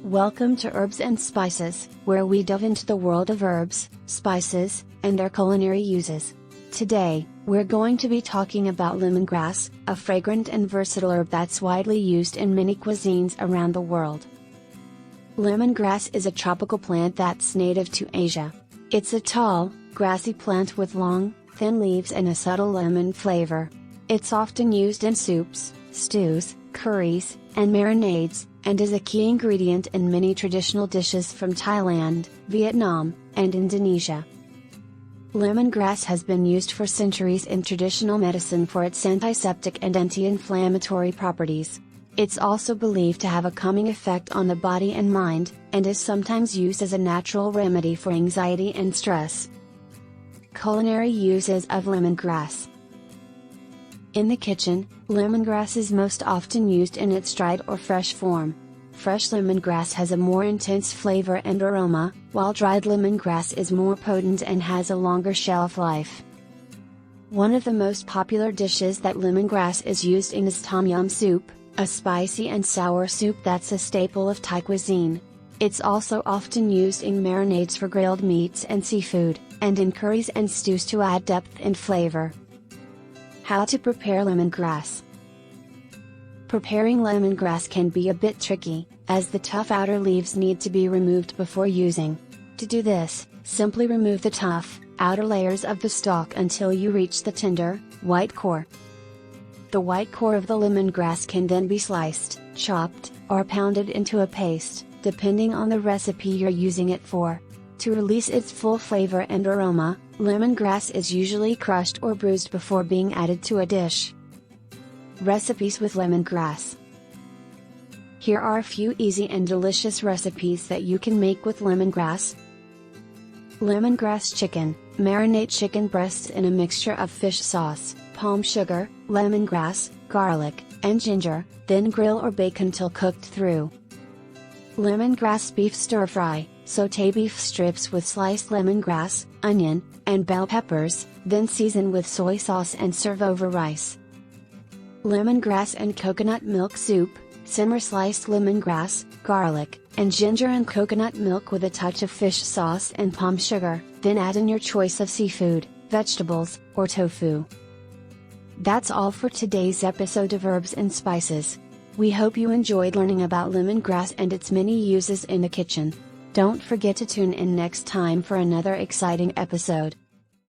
Welcome to Herbs and Spices, where we delve into the world of herbs, spices, and their culinary uses. Today, we're going to be talking about lemongrass, a fragrant and versatile herb that's widely used in many cuisines around the world. Lemongrass is a tropical plant that's native to Asia. It's a tall, grassy plant with long, thin leaves and a subtle lemon flavor. It's often used in soups, stews, curries, and marinades, and is a key ingredient in many traditional dishes from Thailand, Vietnam, and Indonesia. Lemongrass has been used for centuries in traditional medicine for its antiseptic and anti-inflammatory properties. It's also believed to have a calming effect on the body and mind, and is sometimes used as a natural remedy for anxiety and stress. Culinary uses of lemongrass. In the kitchen, lemongrass is most often used in its dried or fresh form. Fresh lemongrass has a more intense flavor and aroma, while dried lemongrass is more potent and has a longer shelf life. One of the most popular dishes that lemongrass is used in is tom yum soup, a spicy and sour soup that's a staple of Thai cuisine. It's also often used in marinades for grilled meats and seafood, and in curries and stews to add depth and flavor. How to prepare lemongrass. Preparing lemongrass can be a bit tricky, as the tough outer leaves need to be removed before using. To do this, simply remove the tough, outer layers of the stalk until you reach the tender, white core. The white core of the lemongrass can then be sliced, chopped, or pounded into a paste, depending on the recipe you're using it for. To release its full flavor and aroma, lemongrass is usually crushed or bruised before being added to a dish. Recipes with lemongrass. Here are a few easy and delicious recipes that you can make with lemongrass. Lemongrass chicken. Marinate chicken breasts in a mixture of fish sauce, palm sugar, lemongrass, garlic, and ginger, then grill or bake until cooked through. Lemongrass beef stir fry. Sauté beef strips with sliced lemongrass, onion, and bell peppers, then season with soy sauce and serve over rice. Lemongrass and coconut milk soup. Simmer sliced lemongrass, garlic, and ginger in coconut milk with a touch of fish sauce and palm sugar, then add in your choice of seafood, vegetables, or tofu. That's all for today's episode of Herbs and Spices. We hope you enjoyed learning about lemongrass and its many uses in the kitchen. Don't forget to tune in next time for another exciting episode.